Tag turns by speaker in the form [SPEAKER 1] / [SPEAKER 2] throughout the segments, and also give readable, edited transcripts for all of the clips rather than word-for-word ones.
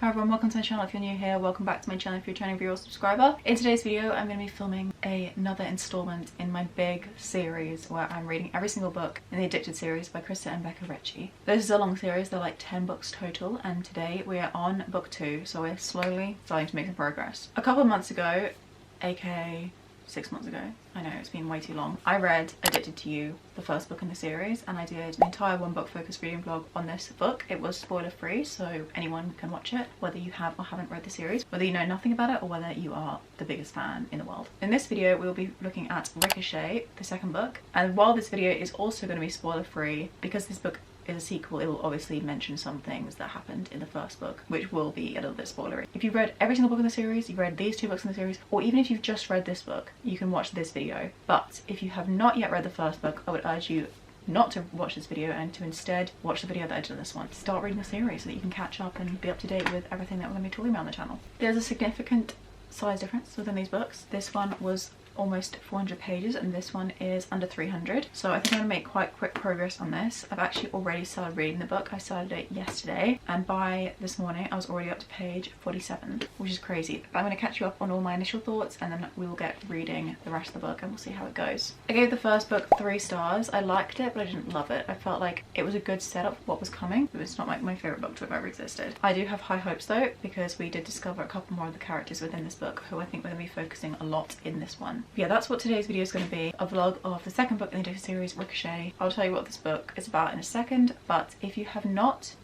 [SPEAKER 1] Hi everyone, welcome to my channel if you're new here. Welcome back to my channel if you're a returning viewer or subscriber. In today's video, I'm going to be filming another installment in my big series where I'm reading every single book in the Addicted series by Krista and Becca Ritchie. This is a long series, they're like 10 books total, and today we are on book 2, so we're slowly starting to make some progress. A couple of months ago, aka 6 months ago, I know it's been way too long, I read Addicted to You, the first book in the series, and I did an entire one book focused reading vlog on this book. It was spoiler free, so anyone can watch it, whether you have or haven't read the series, whether you know nothing about it or whether you are the biggest fan in the world. In this video we'll be looking at Ricochet, the second book, and while this video is also going to be spoiler free, because this book is a sequel, it will obviously mention some things that happened in the first book, which will be a little bit spoilery. If you've read every single book in the series, you've read these 2 books in the series, or even if you've just read this book, you can watch this video. But if you have not yet read the first book, I would urge you not to watch this video and to instead watch the video that I did on this one. Start reading the series so that you can catch up and be up to date with everything that we're going to be talking about on the channel. There's a significant size difference within these books. This one was almost 400 pages and this one is under 300, so I think I'm gonna make quite quick progress on this. I've actually already started reading the book. I started it yesterday and by this morning I was already up to page 47, which is crazy. I'm going to catch you up on all my initial thoughts and then we will get reading the rest of the book and we'll see how it goes. I gave the first book 3 stars. I liked it but I didn't love it. I felt like it was a good setup for what was coming. It was not my favourite book to have ever existed. I do have high hopes though, because we did discover a couple more of the characters within this book who I think we're going to be focusing a lot in this one. Yeah, that's what today's video is going to be, a vlog of the second book in the Addicted series, Ricochet. I'll tell you what this book is about in a second, but if you have not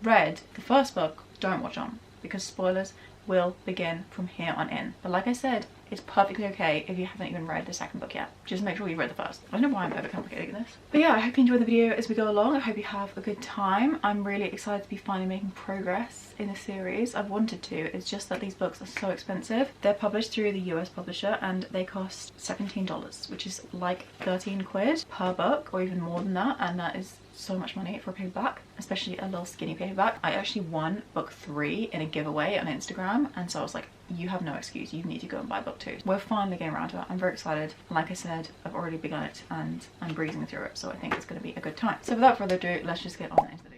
[SPEAKER 1] read the first book, don't watch on, because spoilers will begin from here on in. But like I said, it's perfectly okay if you haven't even read the second book yet. Just make sure you read the first. I don't know why I'm overcomplicating this. But yeah, I hope you enjoy the video as we go along. I hope you have a good time. I'm really excited to be finally making progress in the series. I've wanted to, it's just that these books are so expensive. They're published through the US publisher and they cost $17, which is like 13 quid per book or even more than that, and that is so much money for a paperback, especially a little skinny paperback. I actually won book 3 in a giveaway on Instagram, and so I was like, you have no excuse, you need to go and buy book 2. We're finally getting around to it. I'm very excited, and like I said, I've already begun it and I'm breezing through it, so I think it's going to be a good time. So without further ado, let's just get on into the video.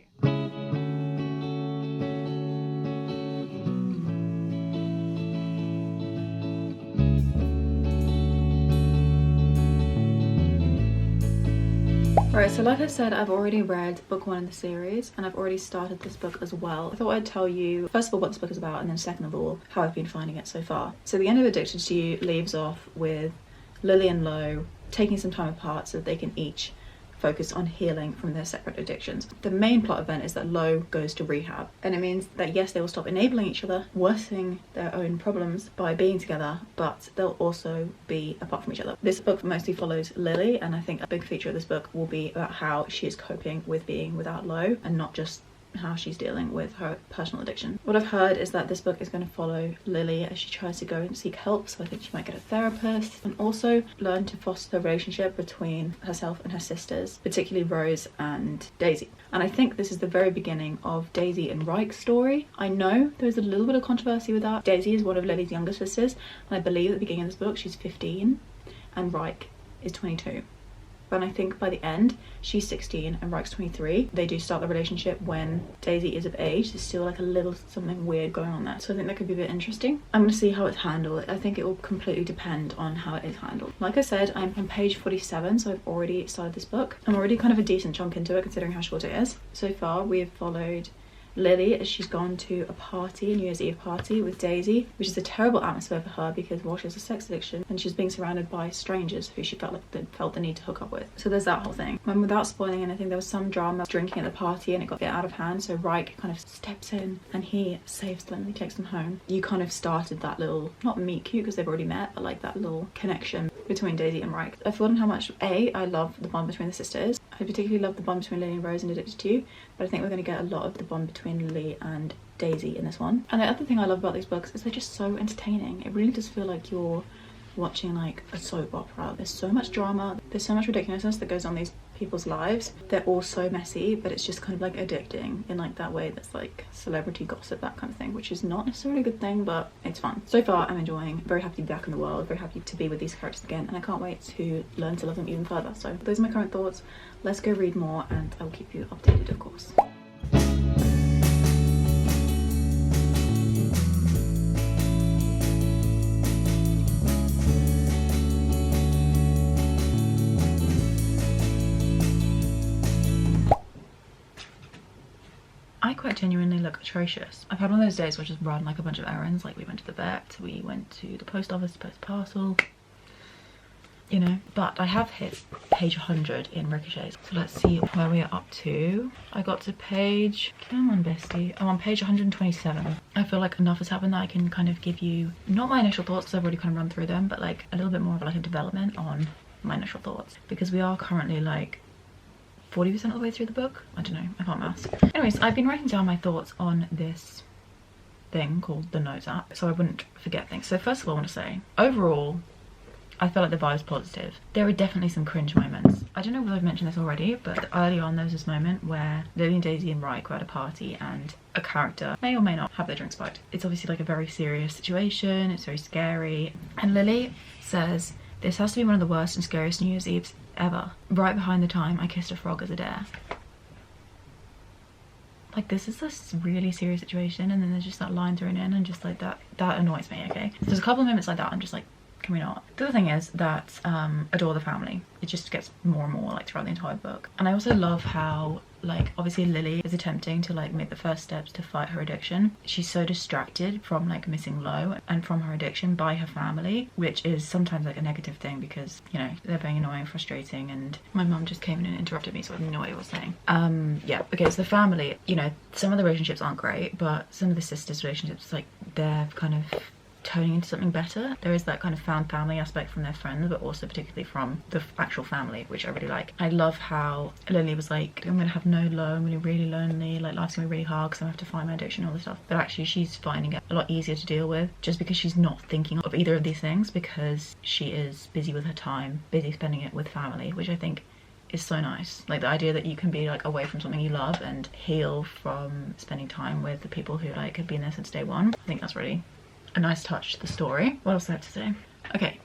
[SPEAKER 1] Alright, so like I said, I've already read book 1 in the series and I've already started this book as well. I thought I'd tell you first of all what this book is about and then second of all how I've been finding it so far. So the end of Addicted to You leaves off with Lily and Lo taking some time apart so that they can each focus on healing from their separate addictions. The main plot event is that Lo goes to rehab, and it means that yes, they will stop enabling each other, worsening their own problems by being together, but they'll also be apart from each other. This book mostly follows Lily, and I think a big feature of this book will be about how she is coping with being without Lo and not just how she's dealing with her personal addiction. What I've heard is that this book is going to follow Lily as she tries to go and seek help, so I think she might get a therapist and also learn to foster the relationship between herself and her sisters, particularly Rose and Daisy. And I think this is the very beginning of Daisy and Ryke's story. I know there's a little bit of controversy with that. Daisy is one of Lily's younger sisters, and I believe at the beginning of this book she's 15 and Ryke is 22. But I think by the end, she's 16 and Ryke's 23. They do start the relationship when Daisy is of age. There's still like a little something weird going on there. So I think that could be a bit interesting. I'm going to see how it's handled. I think it will completely depend on how it is handled. Like I said, I'm on page 47, so I've already started this book. I'm already kind of a decent chunk into it considering how short it is. So far, we have followed Lily as she's gone to a party, a New Year's Eve party with Daisy, which is a terrible atmosphere for her because, well, she has a sex addiction and she's being surrounded by strangers who she felt the need to hook up with. So there's that whole thing. And without spoiling anything, there was some drama drinking at the party and it got a bit out of hand, so Ryke kind of steps in and he saves them, he takes them home. You kind of started that little, not meet cute because they've already met, but like that little connection between Daisy and Ryke. I've forgotten how much I love the bond between the sisters. I particularly love the bond between Lily and Rose and Addicted to You, but I think we're going to get a lot of the bond between Lily and Daisy in this one. And the other thing I love about these books is they're just so entertaining. It really does feel like you're watching like a soap opera. There's so much drama, there's so much ridiculousness that goes on in these people's lives. They're all so messy, but it's just kind of like addicting in like that way that's like celebrity gossip, that kind of thing, which is not necessarily a good thing, but it's fun. So far I'm enjoying, very happy to be back in the world, very happy to be with these characters again, and I can't wait to learn to love them even further. So those are my current thoughts. Let's go read more and I will keep you updated, of course. genuinely look atrocious. I've had one of those days where I just run like a bunch of errands. Like we went to the vet, we went to the post office to post a parcel, you know. But I have hit page 100 in Ricochet. So let's see where we are up to. I got to page, come on bestie, I'm on page 127. I feel like enough has happened that I can kind of give you, not my initial thoughts because I've already kind of run through them, but like a little bit more of like a development on my initial thoughts, because we are currently like 40% of the way through the book. I don't know, I can't maths. Anyways, I've been writing down my thoughts on this thing called the Notes app so I wouldn't forget things. So first of all, I want to say, overall, I feel like the vibe's positive. There are definitely some cringe moments. I don't know whether I've mentioned this already, but early on there was this moment where Lily and Daisy and Ryke were at a party and a character may or may not have their drink spiked. It's obviously like a very serious situation, it's very scary. And Lily says, "This has to be one of the worst and scariest New Year's Eves ever. Right behind the time I kissed a frog as a dare." Like, this is a really serious situation, and then there's just that line thrown in, and just like that annoys me. Okay, there's a couple of moments like that I'm just like, can we not? The other thing is that adore the family. It just gets more and more like throughout the entire book. And I also love how, like, obviously Lily is attempting to like make the first steps to fight her addiction. She's so distracted from like missing Lo and from her addiction by her family, which is sometimes like a negative thing because, you know, they're being annoying and frustrating. And my mum just came in and interrupted me, so I didn't know what I was saying. Yeah, okay, so the family, you know, some of the relationships aren't great, but some of the sisters' relationships, like, they're kind of turning into something better. There is that kind of found family aspect from their friends, but also particularly from the actual family, which I really like. I love how Lily was like, I'm gonna have no Lo, I'm gonna be really lonely, like life's gonna be really hard because I have to find my addiction and all this stuff. But actually she's finding it a lot easier to deal with just because she's not thinking of either of these things, because she is busy with her time, busy spending it with family, which I think is so nice. Like the idea that you can be like away from something you love and heal from spending time with the people who like have been there since day one. I think that's really a nice touch to the story. What else do I have to say? Okay,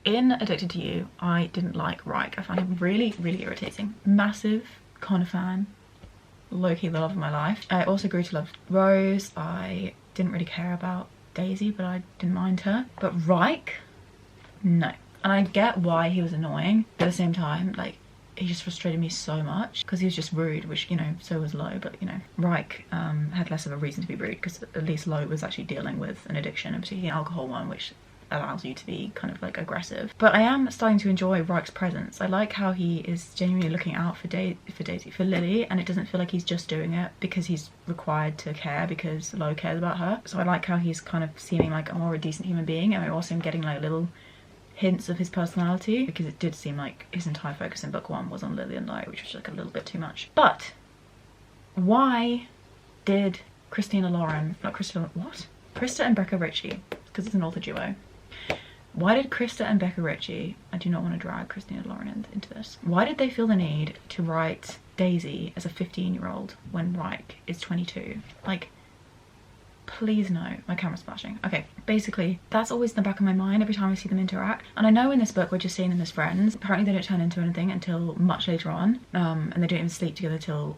[SPEAKER 1] in Addicted to You, I didn't like Ryke. I found him really, really irritating. Massive Connor fan, low-key the love of my life. I also grew to love Rose. I didn't really care about Daisy, but I didn't mind her. But Ryke, no. And I get why he was annoying, but at the same time, like, he just frustrated me so much because he was just rude, which, you know, so was Lo, but, you know, Ryke had less of a reason to be rude because at least Lo was actually dealing with an addiction, and particularly an alcohol one, which allows you to be kind of like aggressive. But I am starting to enjoy Ryke's presence. I like how he is genuinely looking out for Lily, and it doesn't feel like he's just doing it because he's required to care because Lo cares about her. So I like how he's kind of seeming like a more decent human being, and I also am getting like little hints of his personality, because it did seem like his entire focus in book one was on Lily and Lo, which was like a little bit too much. But why did Krista and Becca Ritchie, because it's an author duo, why did Krista and Becca Ritchie, I do not want to drag Christina and Loren into this, why did they feel the need to write Daisy as a 15-year-old when Ryke is 22? Like, please no. My camera's flashing. Okay, basically that's always in the back of my mind every time I see them interact. And I know in this book we're just seeing them as friends. Apparently they don't turn into anything until much later on, and they don't even sleep together till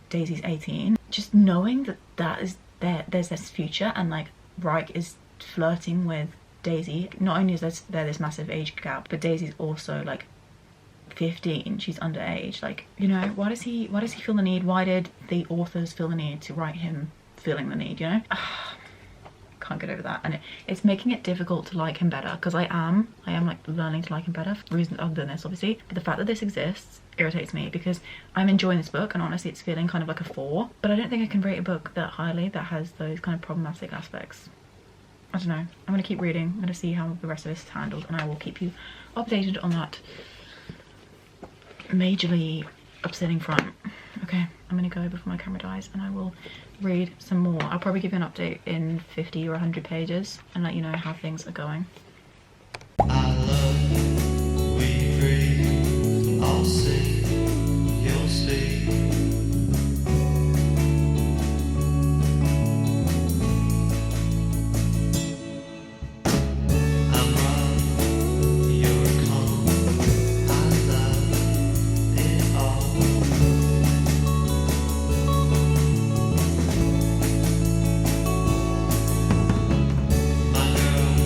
[SPEAKER 1] Daisy's 18. Just knowing that there's this future, and like Ryke is flirting with Daisy. Not only is there this massive age gap, but Daisy's also like 15, she's underage. Like, you know, why does he feel the need? Why did the authors feel the need to write him feeling the need, you know? Can't get over that, and it's making it difficult to like him better, because I am like learning to like him better for reasons other than this, obviously. But the fact that this exists irritates me, because I'm enjoying this book and honestly it's feeling kind of like a 4, but I don't think I can rate a book that highly that has those kind of problematic aspects. I don't know. I'm gonna keep reading. I'm gonna see how the rest of this is handled, and I will keep you updated on that majorly upsetting front. Okay, I'm gonna go before my camera dies, and I will read some more. I'll probably give you an update in 50 or 100 pages and let you know how things are going.
[SPEAKER 2] I love, we breathe, I'll see, you'll speak. I'm wrong, you're calm, I love it all. My girl,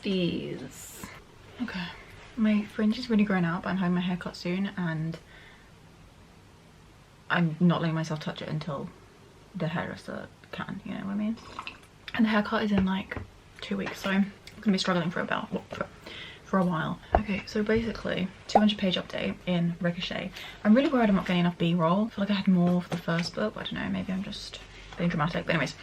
[SPEAKER 1] besties. Okay, my fringe is really grown out, but I'm having my hair cut soon and I'm not letting myself touch it until the hairdresser can, you know what I mean? And the haircut is in like 2 weeks, so I'm gonna be struggling for a while. Okay, so basically 200-page update in Ricochet. I'm really worried I'm not getting enough b-roll. I feel like I had more for the first book, but I don't know, maybe I'm just being dramatic. But anyways,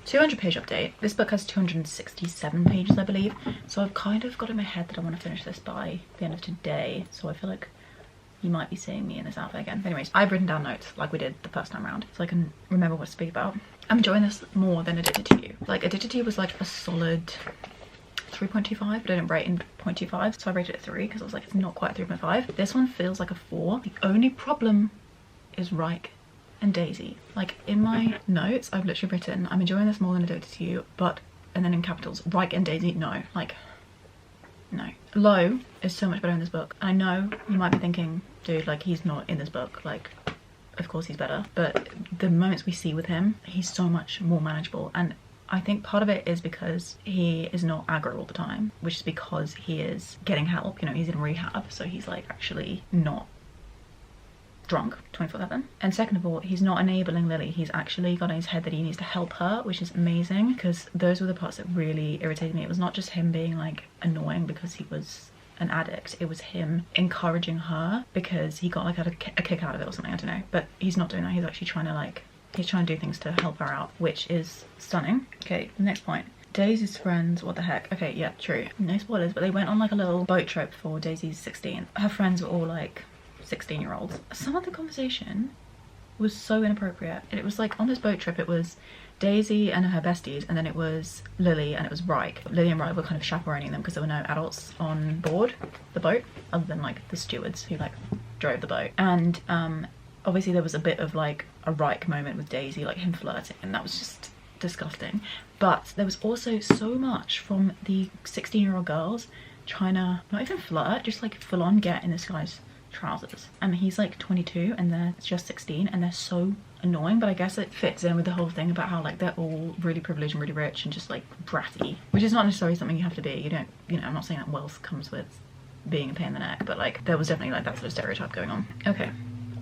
[SPEAKER 1] 200-page update. This book has 267 pages, I believe, so I've kind of got in my head that I want to finish this by the end of today, so I feel like you might be seeing me in this outfit again. But anyways, I've written down notes like we did the first time around, so I can remember what to speak about. I'm enjoying this more than Addicted to You. Like, Addicted to You was like a solid 3.25, but I didn't rate in 0.25, so I rated it 3 because I was like, it's not quite 3.5. This one feels like a 4. The only problem is Ryke and Daisy. Like, in my notes, I've literally written, I'm enjoying this more than Addicted to You, but, and then in capitals, Ryke and Daisy, no. Like, no. Lo is so much better in this book. I know you might be thinking, dude, like, he's not in this book, like, of course he's better, but the moments we see with him, he's so much more manageable. And I think part of it is because he is not aggro all the time, which is because he is getting help, you know, he's in rehab, so he's like actually not drunk 24/7. And second of all, he's not enabling Lily, he's actually got in his head that he needs to help her, which is amazing, because those were the parts that really irritated me. It was not just him being like annoying because he was an addict, it was him encouraging her because he got like a kick out of it or something, I don't know. But he's not doing that, he's actually trying to like, he's trying to do things to help her out, which is stunning. Okay, the next point. Daisy's friends, what the heck? Okay, yeah, true. No spoilers, but they went on like a little boat trip for Daisy's 16th. Her friends were all like 16-year-olds. Some of the conversation was so inappropriate. It was like on this boat trip, it was Daisy and her besties, and then it was Lily and it was Ryke. Lily and Ryke were kind of chaperoning them because there were no adults on board the boat other than like the stewards who like drove the boat. And obviously there was a bit of like a Ryke moment with Daisy, like him flirting, and that was just disgusting. But there was also so much from the 16-year-old girls trying to not even flirt, just like full on get in this guy's trousers. And he's like 22 and they're just 16 and they're so annoying. But I guess it fits in with the whole thing about how like they're all really privileged and really rich and just like bratty, which is not necessarily something you have to be. You don't, you know, I'm not saying that wealth comes with being a pain in the neck, but like there was definitely like that sort of stereotype going on. Okay,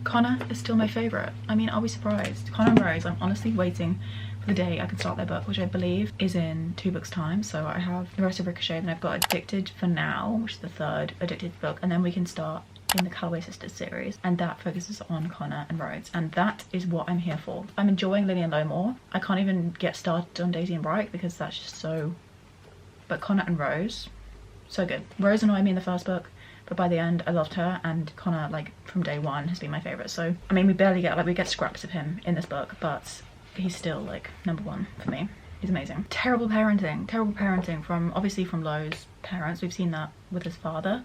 [SPEAKER 1] Connor is still my favourite. I mean, I'll be surprised. Connor and Rose, I'm honestly waiting for the day I can start their book, which I believe is in 2 books time. So I have the rest of Ricochet, and I've got Addicted for now, which is the 3rd Addicted book, and then we can start in the Calloway Sisters series, and that focuses on Connor and Rose, and that is what I'm here for. I'm enjoying Lily and Lo more. I can't even get started on Daisy and Ryke because that's just so, but Connor and Rose, so good. Rose annoyed me in the first book, but by the end I loved her, and Connor, like from day one, has been my favourite. So I mean, we barely get, like, we get scraps of him in this book, but he's still like #1 for me. He's amazing. Terrible parenting from, obviously from Lo's parents. We've seen that with his father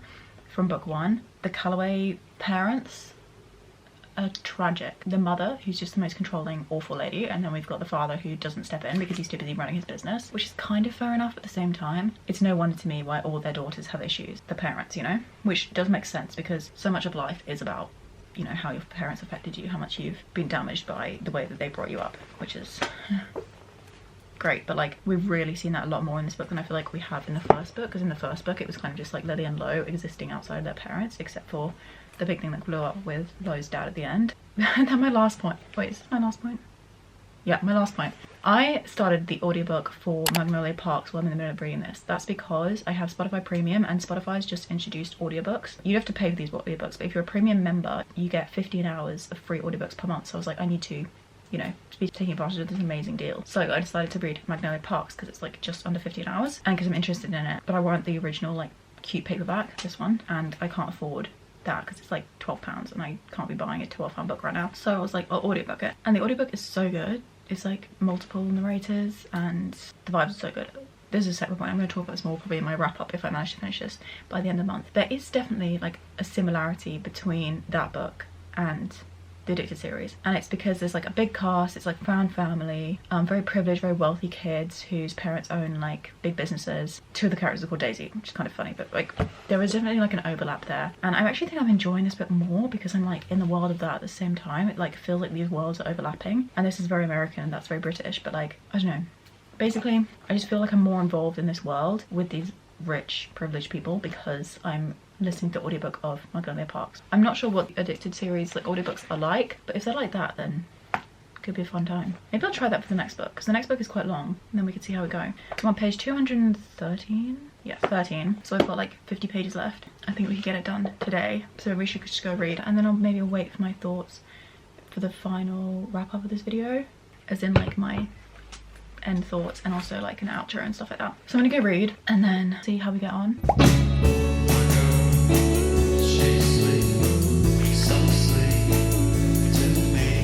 [SPEAKER 1] from book 1. The Calloway parents are tragic. The mother, who's just the most controlling, awful lady, and then we've got the father who doesn't step in because he's too busy running his business, which is kind of fair enough. At the same time, it's no wonder to me why all their daughters have issues, the parents, you know, which does make sense because so much of life is about, you know, how your parents affected you, how much you've been damaged by the way that they brought you up, which is great. But like, we've really seen that a lot more in this book than I feel like we have in the first book, because in the first book it was kind of just like Lily and Lo existing outside of their parents, except for the big thing that blew up with Lo's dad at the end. And then my last point, wait, is this my last point? Yeah, my last point. I started the audiobook for Magnolia Parks while I'm in the middle of reading this. That's because I have Spotify Premium, and Spotify's just introduced audiobooks. You have to pay for these audiobooks, but if you're a premium member, you get 15 hours of free audiobooks per month. So I was like, I need to, you know, be taking advantage of this amazing deal. So I decided to read Magnolia Parks because it's like just under 15 hours, and because I'm interested in it. But I want the original like cute paperback, this one, and I can't afford that because it's like £12 and I can't be buying a £12 book right now. So I was like, I'll audiobook it, and the audiobook is so good. It's like multiple narrators and the vibes are so good. There's a separate point, I'm going to talk about this more probably in my wrap up if I manage to finish this by the end of the month. There is definitely like a similarity between that book and the Addicted series, and it's because there's like a big cast. It's like found family, very privileged, very wealthy kids whose parents own like big businesses. 2 of the characters are called Daisy, which is kind of funny, but like there is definitely like an overlap there, and I actually think I'm enjoying this bit more because I'm like in the world of that at the same time. It like feels like these worlds are overlapping, and this is very American and that's very British, but like I don't know, basically I just feel like I'm more involved in this world with these rich, privileged people because I'm listening to the audiobook of Magnolia Parks. I'm not sure what the Addicted series like audiobooks are like, but if they're like that, then it could be a fun time. Maybe I'll try that for the next book, because the next book is quite long, and then we can see how we go. I'm on page 213. Yeah, 13. So I've got like 50 pages left. I think we could get it done today. So we should just go read, and then I'll maybe wait for my thoughts for the final wrap up of this video, as in like my end thoughts and also like an outro and stuff like that. So I'm gonna go read and then see how we get on.
[SPEAKER 2] She sleeps so sweet to me.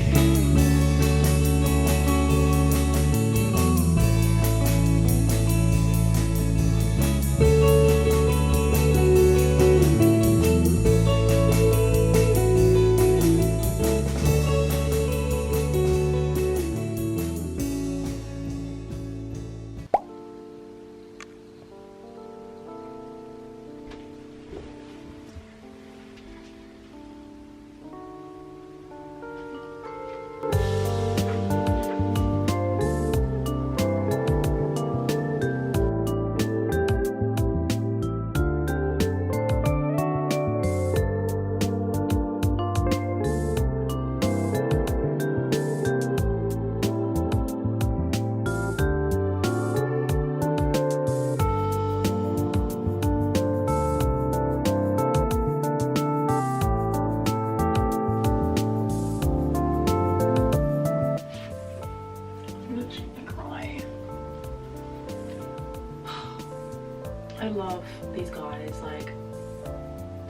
[SPEAKER 1] I love these guys like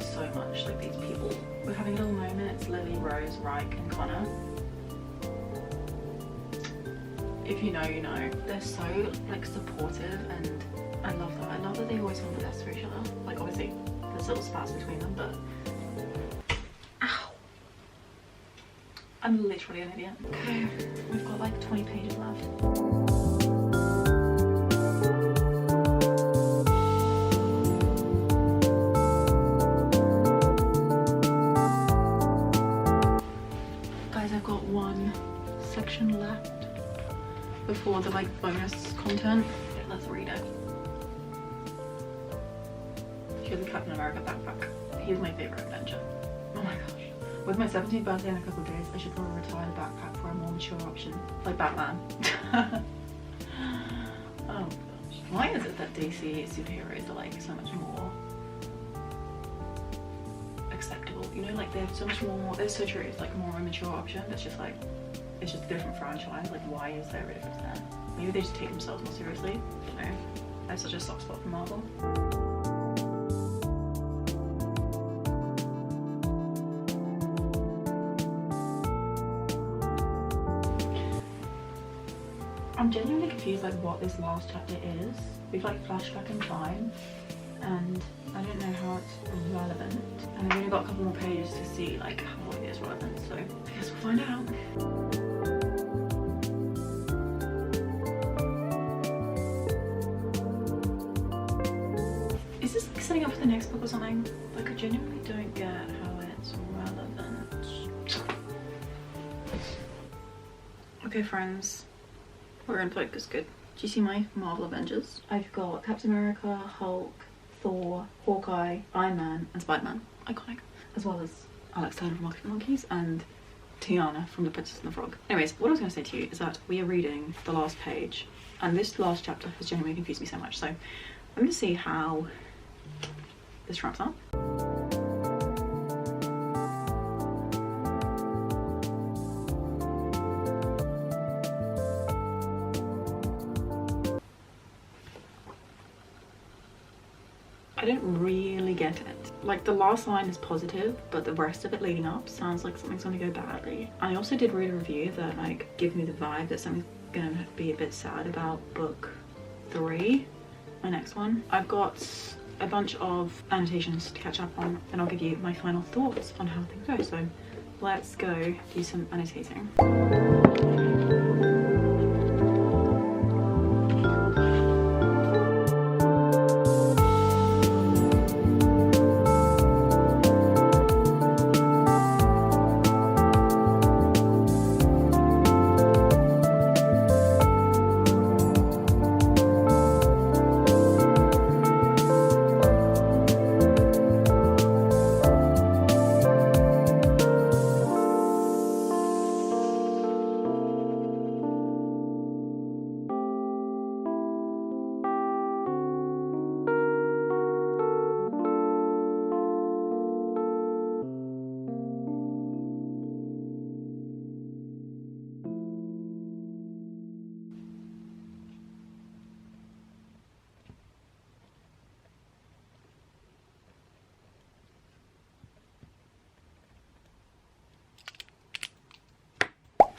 [SPEAKER 1] so much, like these people. We're having a little moment. It's Lily, Rose, Ryke and Connor. If you know, you know. They're so like supportive, and I love that. I love that they always want the best for each other. Like obviously there's little spats between them, but ow, I'm literally an idiot. Okay, we've got like 20 pages left. I've got one section left before the like bonus content. Let's read it. Here's a Captain America backpack. Here's my favorite adventure. Oh my gosh. With my 17th birthday in a couple of days, I should probably retire the backpack for a more mature option. Like Batman. Oh my gosh. Why is it that DC superheroes are like so much more acceptable? You know, like they're so much more, they're so true, it's like more of a mature option. It's just like, it's just a different franchise. Like why is there a difference there? Maybe they just take themselves more seriously. I don't know. I have such a soft spot for Marvel. I'm genuinely confused like what this last chapter is. We've like flashed back in time and I don't know how it's relevant, and I've only got a couple more pages to see like how it is relevant, so I guess we'll find out. Is this like setting up for the next book or something? Like I genuinely don't get how it's relevant. Okay friends, we're in focus. Good. Do you see my Marvel Avengers? I've got Captain America, Hulk, Thor, Hawkeye, Iron Man and Spider-Man, iconic, as well as Alex Turner from Market Monkeys and Tiana from The Princess and the Frog. Anyways, what I was going to say to you is that we are reading the last page, and this last chapter has genuinely confused me so much, so I'm going to see how this wraps up. I don't really get it. Like the last line is positive, but the rest of it leading up sounds like something's gonna go badly. I also did read a review that like gave me the vibe that something's gonna be a bit sad about book 3, my next one. I've got a bunch of annotations to catch up on, and I'll give you my final thoughts on how things go. So let's go do some annotating.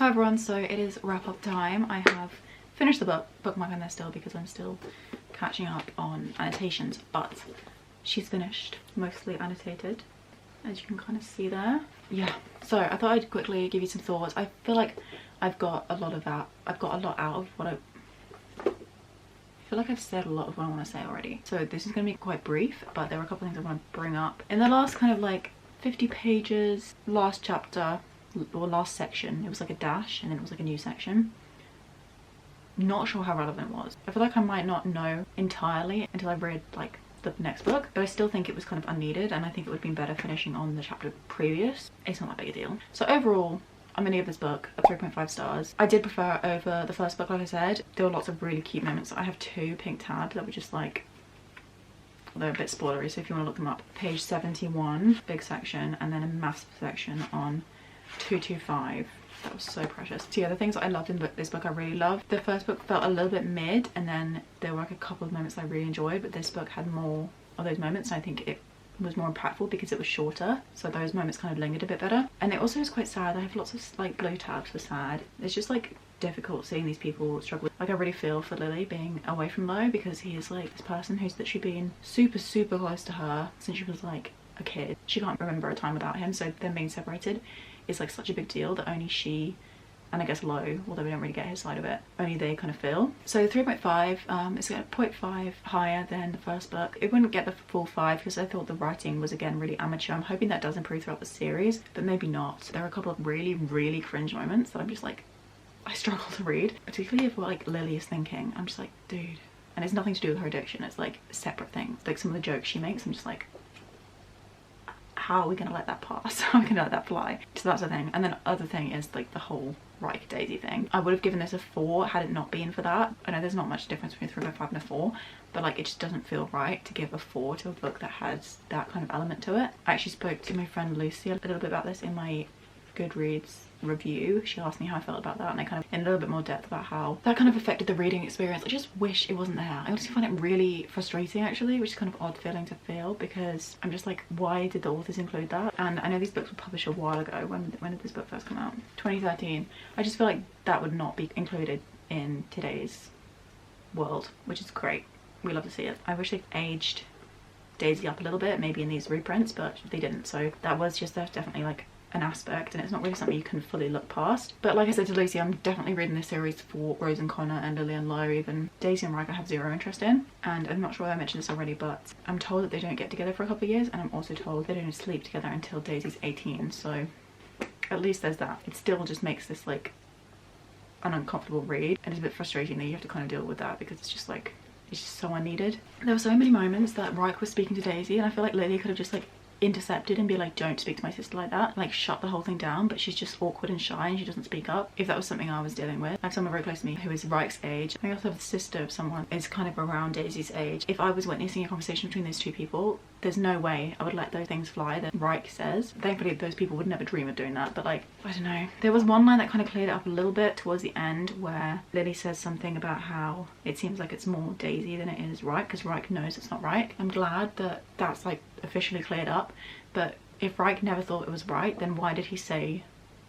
[SPEAKER 1] Hi everyone, so it is wrap up time. I have finished the bookmark on there still because I'm still catching up on annotations, but she's finished, mostly annotated, as you can kind of see there. Yeah, so I thought I'd quickly give you some thoughts. I feel like I've got a lot of that. I've got a lot out of what I feel like I've said a lot of what I want to say already. So this is going to be quite brief, but there are a couple of things I want to bring up. In the last kind of like 50 pages, last chapter, or last section, it was like a dash and then it was like a new section. Not sure how relevant it was. I feel like I might not know entirely until I've read like the next book, but I still think it was kind of unneeded, and I think it would have been better finishing on the chapter previous. It's not that big a deal. So overall, I'm gonna give this book a 3.5 stars. I did prefer it over the first book, like I said. There were lots of really cute moments. I have two pink tabs that were just like, they're a bit spoilery, so if you want to look them up. Page 71, big section, and then a massive section on 225. That was so precious. So yeah, the things that I loved in this book I really loved. The first book felt a little bit mid, and then there were like a couple of moments I really enjoyed, but this book had more of those moments, and I think it was more impactful because it was shorter, so those moments kind of lingered a bit better. And it also is quite sad. I have lots of like blue tabs for sad. It's just like difficult seeing these people struggle. Like I really feel for Lily being away from Lo, because he is like this person who's literally been super close to her since she was like a kid. She can't remember a time without him, so them being separated is like such a big deal that only she, and I guess Lo, although we don't really get his side of it, only they kind of feel. So 3.5, it's a 0.5 higher than the first book. It wouldn't get the full 5 because I thought the writing was again really amateur. I'm hoping that does improve throughout the series, but maybe not. There are a couple of really cringe moments that I'm just like, I struggle to read, particularly if like Lily is thinking. I'm just like, dude. And it's nothing to do with her addiction, it's like separate things. Like some of the jokes she makes, I'm just like, how are we gonna let that pass? How are we gonna let that fly? So that's the thing. And then the other thing is like the whole Ryke Daisy thing. I would have given this a 4 had it not been for that. I know there's not much difference between a 3.5 and a 4, but like it just doesn't feel right to give a 4 to a book that has that kind of element to it. I actually spoke to my friend Lucy a little bit about this in my Goodreads review. She asked me how I felt about that, and I kind of in a little bit more depth about how that kind of affected the reading experience. I just wish it wasn't there. I honestly find it really frustrating actually, which is kind of odd feeling to feel, because I'm just like, why did the authors include that? And I know these books were published a while ago. When did this book first come out? 2013. I just feel like that would not be included in today's world, which is great. We love to see it. I wish they'd aged Daisy up a little bit, maybe in these reprints, but they didn't. So that was just definitely like an aspect, and it's not really something you can fully look past. But like I said to Lucy, I'm definitely reading this series for Rose and Connor and Lily and Lo. Even Daisy and Ryke I have zero interest in, and I'm not sure I mentioned this already, but I'm told that they don't get together for a couple of years, and I'm also told they don't sleep together until Daisy's 18, so at least there's that. It still just makes this like an uncomfortable read, and it's a bit frustrating that you have to kind of deal with that, because it's just like, it's just so unneeded. There were so many moments that Ryke was speaking to Daisy, and I feel like Lily could have just like intercepted and be like, don't speak to my sister like that, like shut the whole thing down, but she's just awkward and shy and she doesn't speak up. If that was something I was dealing with, I have someone very close to me who is Ryke's age. I also have the sister of someone who's kind of around Daisy's age. If I was witnessing a conversation between those two people, there's no way I would let those things fly that Ryke says. Thankfully those people would never dream of doing that, but like, I don't know. There was one line that kind of cleared it up a little bit towards the end, where Lily says something about how it seems like it's more Daisy than it is Ryke, because Ryke knows it's not Ryke. I'm glad that that's like officially cleared up, but if Ryke never thought it was right, then why did he say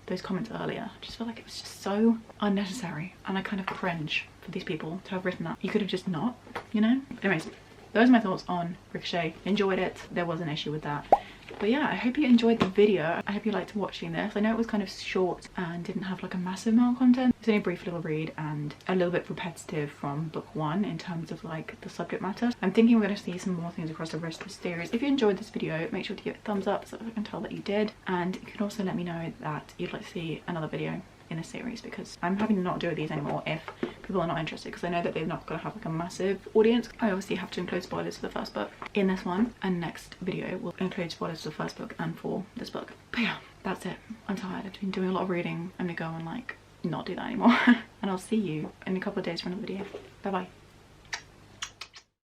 [SPEAKER 1] those comments earlier? I just feel like it was just so unnecessary, and I kind of cringe for these people to have written that. You could have just not, you know? Anyways, those are my thoughts on Ricochet. Enjoyed it. There was an issue with that. But yeah, I hope you enjoyed the video. I hope you liked watching this. I know it was kind of short and didn't have like a massive amount of content. It's only a brief little read and a little bit repetitive from book 1 in terms of like the subject matter. I'm thinking we're going to see some more things across the rest of the series. If you enjoyed this video, make sure to give it a thumbs up so I can tell that you did. And you can also let me know that you'd like to see another video in this series, because I'm having to not do these anymore if people are not interested, because I know that they're not going to have like a massive audience. I obviously have to include spoilers for the first book in this one, and next video will include spoilers for the first book and for this book. But yeah, that's it. I'm tired. I've been doing a lot of reading. I'm gonna go and like not do that anymore. And I'll see you in a couple of days for another video. Bye bye.